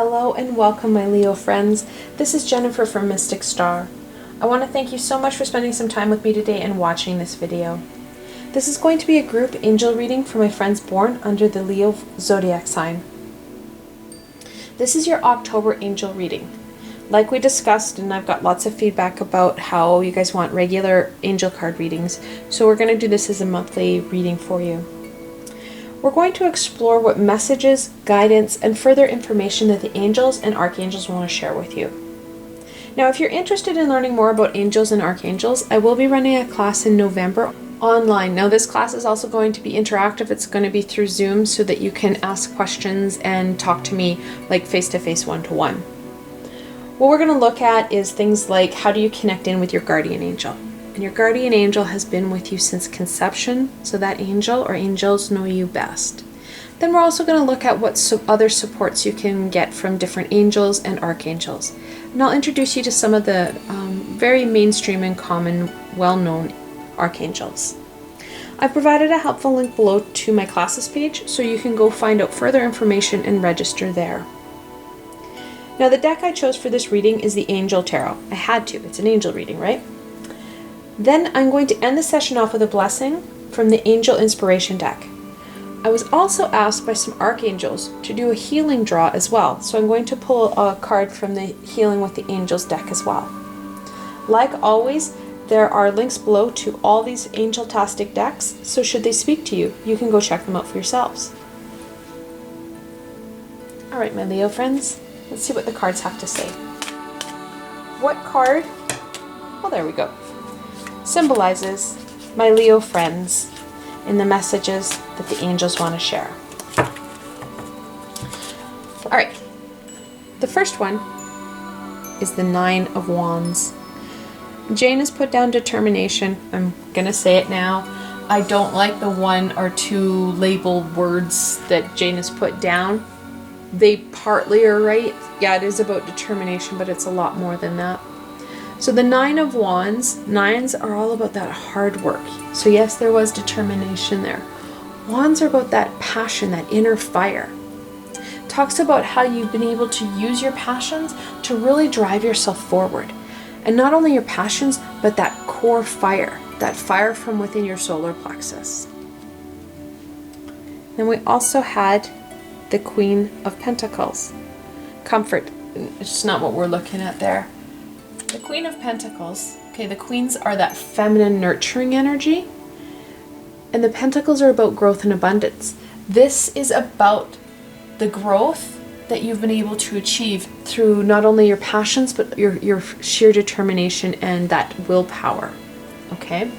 Hello and welcome, my Leo friends. This is Jennifer from Mystic Star. I want to thank you so much for spending some time with me today and watching this video. This is going to be a group angel reading for my friends born under the Leo zodiac sign. This is your October angel reading. Like we discussed, and I've got lots of feedback about how you guys want regular angel card readings, so we're going to do this as a monthly reading for you. We're going to explore what messages, guidance, and further information that the angels and archangels want to share with you. Now, if you're interested in learning more about angels and archangels, I will be running a class in November online. Now, this class is also going to be interactive. It's going to be through Zoom so that you can ask questions and talk to me like face-to-face, one-to-one. What we're going to look at is things like how do you connect in with your guardian angel? And your guardian angel has been with you since conception, so that angel or angels know you best. Then we're also going to look at what other supports you can get from different angels and archangels. And I'll introduce you to some of the very mainstream and common, well-known archangels. I've provided a helpful link below to my classes page, so you can go find out further information and register there. Now, the deck I chose for this reading is the Angel Tarot. I had to. It's an angel reading, right? Then I'm going to end the session off with a blessing from the Angel Inspiration deck. I was also asked by some archangels to do a healing draw as well, so I'm going to pull a card from the Healing with the Angels deck as well. Like always, there are links below to all these Angeltastic decks, so should they speak to you, you can go check them out for yourselves. Alright, my Leo friends, let's see what the cards have to say. What card? Oh, there we go. Symbolizes my Leo friends in the messages that the angels want to share. All right, the first one is the Nine of Wands. Jane has put down determination. I'm gonna say it now. I don't like the one or two labeled words that Jane has put down. They partly are right. Yeah, it is about determination, but it's a lot more than that. So the Nine of Wands, nines are all about that hard work. So yes, there was determination there. Wands are about that passion, that inner fire. Talks about how you've been able to use your passions to really drive yourself forward. And not only your passions, but that core fire, that fire from within your solar plexus. Then we also had the Queen of Pentacles. Comfort, it's not what we're looking at there. The Queen of Pentacles, okay, the queens are that feminine nurturing energy, and the pentacles are about growth and abundance. This is about the growth that you've been able to achieve through not only your passions, but your sheer determination and that willpower, okay?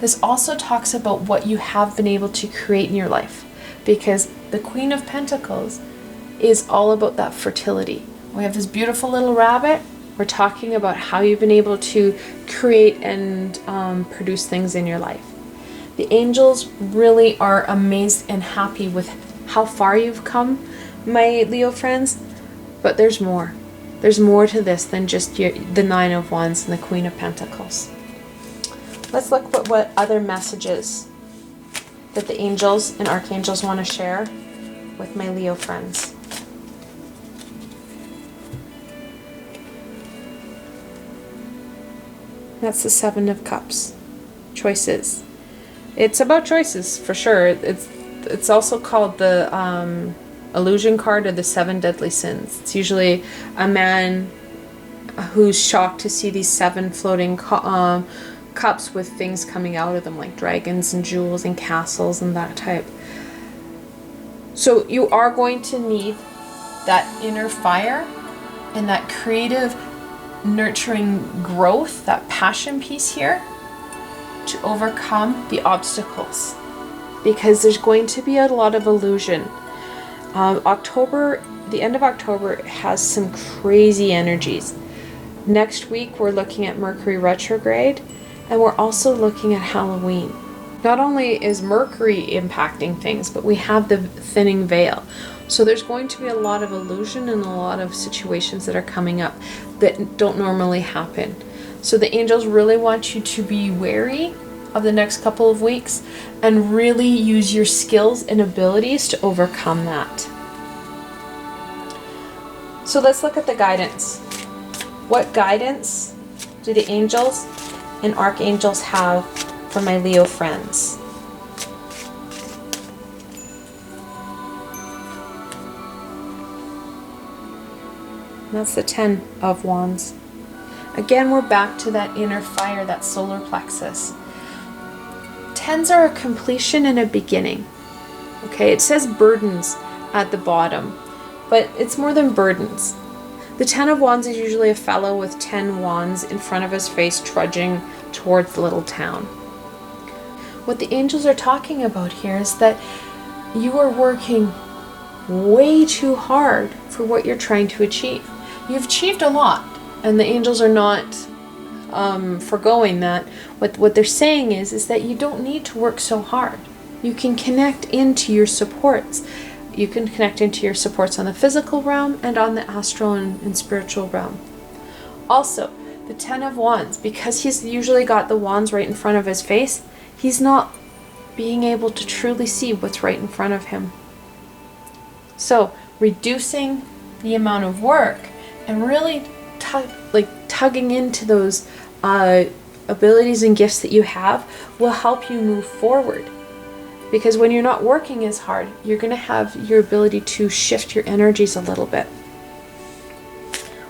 This also talks about what you have been able to create in your life, because the Queen of Pentacles is all about that fertility. We have this beautiful little rabbit. We're talking about how you've been able to create and produce things in your life. The angels really are amazed and happy with how far you've come, my Leo friends, but there's more. There's more to this than just the Nine of Wands and the Queen of Pentacles. Let's look at what other messages that the angels and archangels want to share with my Leo friends. That's the Seven of Cups. Choices. It's about choices for sure. It's also called the illusion card or the Seven Deadly Sins. It's usually a man who's shocked to see these seven floating cups with things coming out of them like dragons and jewels and castles and that type. So you are going to need that inner fire and that creative nurturing growth, that passion piece here, to overcome the obstacles, because there's going to be a lot of illusion. October, the end of October has some crazy energies. Next week we're looking at Mercury retrograde, and we're also looking at Halloween. Not only is Mercury impacting things, but we have the thinning veil. So there's going to be a lot of illusion and a lot of situations that are coming up that don't normally happen. So the angels really want you to be wary of the next couple of weeks and really use your skills and abilities to overcome that. So let's look at the guidance. What guidance do the angels and archangels have for my Leo friends? That's the 10 of Wands. Again, we're back to that inner fire, that solar plexus. 10s are a completion and a beginning. Okay, it says burdens at the bottom, but it's more than burdens. The 10 of Wands is usually a fellow with 10 wands in front of his face trudging towards the little town. What the angels are talking about here is that you are working way too hard for what you're trying to achieve. You've achieved a lot, and the angels are not forgoing that. What they're saying is that you don't need to work so hard. You can connect into your supports. You can connect into your supports on the physical realm and on the astral and spiritual realm. Also, the 10 of Wands, because he's usually got the wands right in front of his face, he's not being able to truly see what's right in front of him. So, reducing the amount of work and really tugging into those abilities and gifts that you have will help you move forward. Because when you're not working as hard, you're going to have your ability to shift your energies a little bit.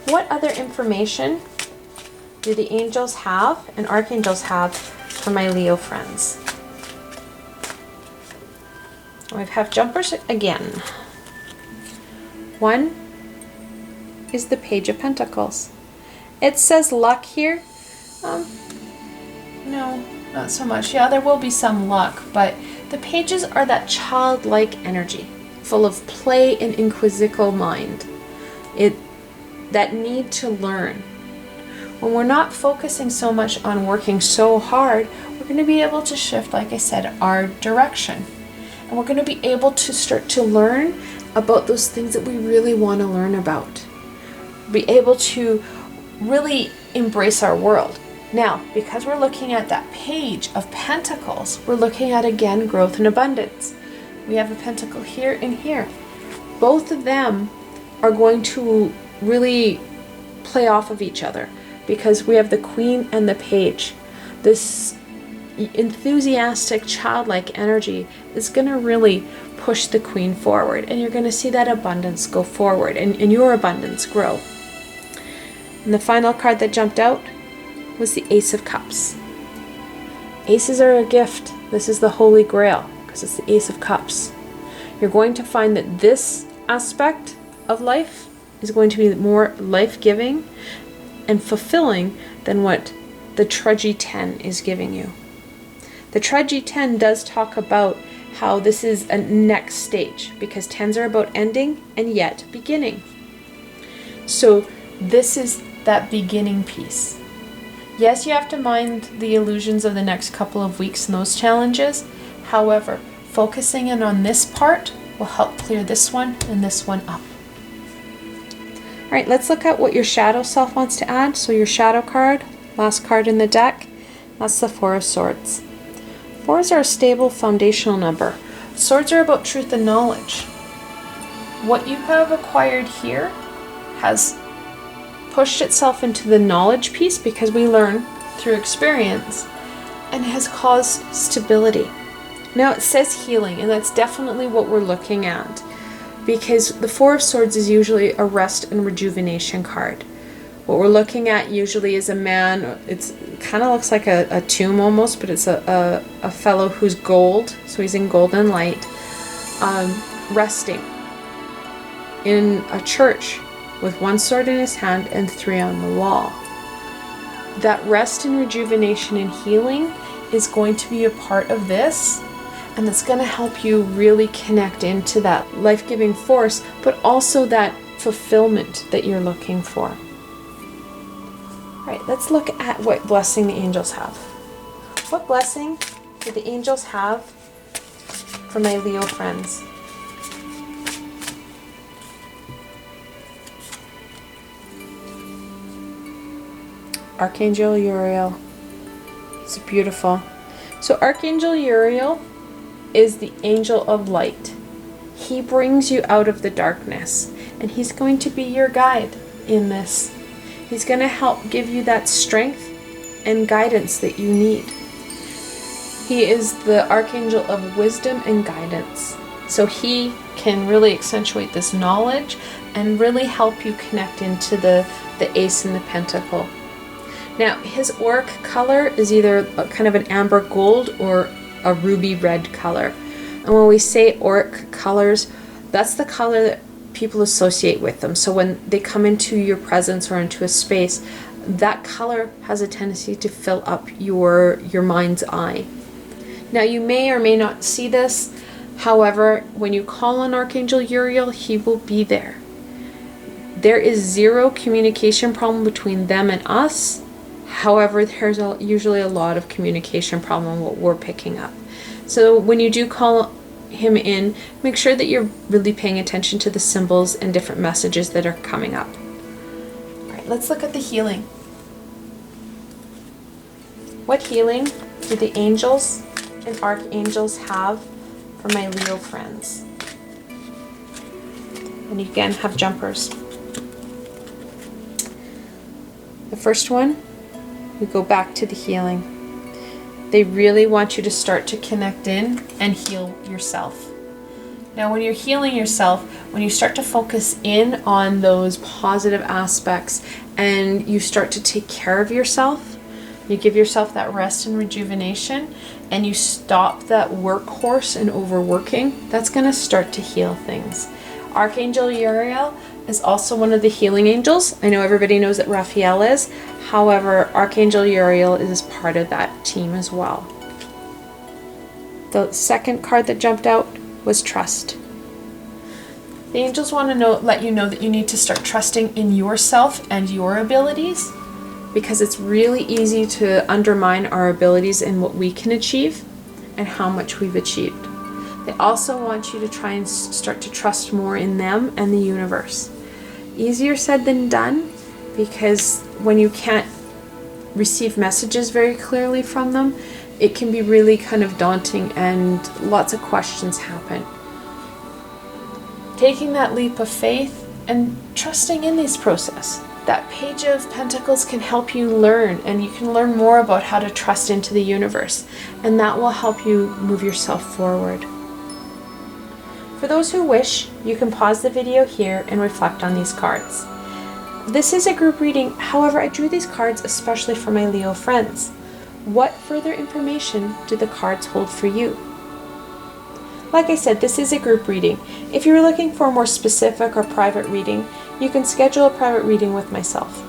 What other information do the angels have and archangels have for my Leo friends? We have jumpers again. One is the Page of Pentacles. It says luck here. No, not so much. Yeah, there will be some luck, but the pages are that childlike energy, full of play and inquisitive mind. That need to learn. When we're not focusing so much on working so hard, we're going to be able to shift, like I said, our direction. And we're going to be able to start to learn about those things that we really want to learn about. Be able to really embrace our world. Now, because we're looking at that Page of Pentacles, we're looking at, again, growth and abundance. We have a pentacle here and here. Both of them are going to really play off of each other because we have the Queen and the Page. This enthusiastic, childlike energy is going to really push the Queen forward, and you're going to see that abundance go forward and your abundance grow. And the final card that jumped out was the Ace of Cups. Aces are a gift. This is the Holy Grail because it's the Ace of Cups. You're going to find that this aspect of life is going to be more life-giving and fulfilling than what the Trudgy 10 is giving you. The Trudgy 10 does talk about how this is a next stage because 10s are about ending and yet beginning. So this is that beginning piece. Yes, you have to mind the illusions of the next couple of weeks and those challenges. However, focusing in on this part will help clear this one and this one up. All right, let's look at what your shadow self wants to add. So your shadow card, last card in the deck, that's the Four of Swords. Fours are a stable foundational number. Swords are about truth and knowledge. What you have acquired here has pushed itself into the knowledge piece because we learn through experience and has caused stability. Now it says healing, and that's definitely what we're looking at because the Four of Swords is usually a rest and rejuvenation card. What we're looking at usually is a man, it kind of looks like a tomb almost, but it's a fellow who's gold, so he's in golden light, resting in a church with one sword in his hand and 3 on the wall. That rest and rejuvenation and healing is going to be a part of this, and it's going to help you really connect into that life-giving force, but also that fulfillment that you're looking for. All right, let's look at what blessing the angels have. What blessing do the angels have for my Leo friends? Archangel Uriel. It's beautiful. So Archangel Uriel is the angel of light. He brings you out of the darkness. and he's going to be your guide in this. He's going to help give you that strength and guidance that you need. He is the archangel of wisdom and guidance. So he can really accentuate this knowledge and really help you connect into the ace and the pentacle. Now, his auric color is either kind of an amber gold or a ruby red color. And when we say auric colors, that's the color that people associate with them. So when they come into your presence or into a space, that color has a tendency to fill up your mind's eye. Now, you may or may not see this. However, when you call on Archangel Uriel, he will be there. There is zero communication problem between them and us. However, there's usually a lot of communication problem what we're picking up. So when you do call him in, make sure that you're really paying attention to the symbols and different messages that are coming up. All right, let's look at the healing. What healing do the angels and archangels have for my Leo friends? And you again have jumpers. The first one, we go back to the healing. They really want you to start to connect in and heal yourself. Now, when you're healing yourself, when you start to focus in on those positive aspects and you start to take care of yourself, you give yourself that rest and rejuvenation, and you stop that workhorse and overworking, that's going to start to heal things. Archangel Uriel is also one of the healing angels. I know everybody knows that Raphael is. However, Archangel Uriel is part of that team as well. The second card that jumped out was trust. The angels want to let you know that you need to start trusting in yourself and your abilities, because it's really easy to undermine our abilities and what we can achieve and how much we've achieved. They also want you to try and start to trust more in them and the universe. Easier said than done, because when you can't receive messages very clearly from them, it can be really kind of daunting and lots of questions happen. Taking that leap of faith and trusting in this process. That Page of Pentacles can help you learn, and you can learn more about how to trust into the universe, and that will help you move yourself forward. For those who wish, you can pause the video here and reflect on these cards. This is a group reading, however, I drew these cards especially for my Leo friends. What further information do the cards hold for you? Like I said, this is a group reading. If you're looking for a more specific or private reading, you can schedule a private reading with myself.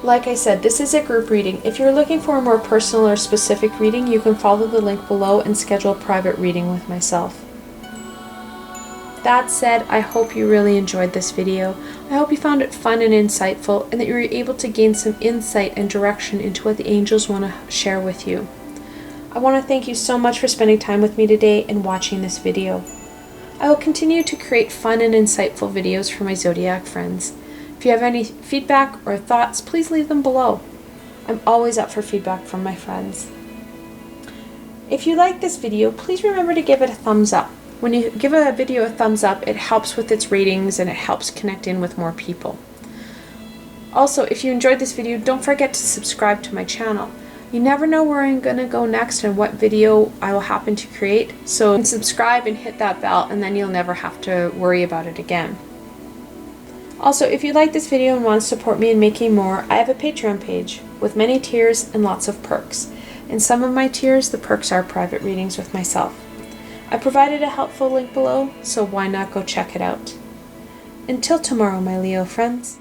Like I said, this is a group reading. If you're looking for a more personal or specific reading, you can follow the link below and schedule a private reading with myself. That said, I hope you really enjoyed this video. I hope you found it fun and insightful, and that you were able to gain some insight and direction into what the angels want to share with you. I want to thank you so much for spending time with me today and watching this video. I will continue to create fun and insightful videos for my Zodiac friends. If you have any feedback or thoughts, please leave them below. I'm always up for feedback from my friends. If you like this video, please remember to give it a thumbs up. When you give a video a thumbs up, it helps with its ratings and it helps connect in with more people. Also, if you enjoyed this video, don't forget to subscribe to my channel. You never know where I'm going to go next and what video I will happen to create, so subscribe and hit that bell, and then you'll never have to worry about it again. Also, if you like this video and want to support me in making more, I have a Patreon page with many tiers and lots of perks. In some of my tiers, the perks are private readings with myself. I provided a helpful link below, so why not go check it out. Until tomorrow, my Leo friends.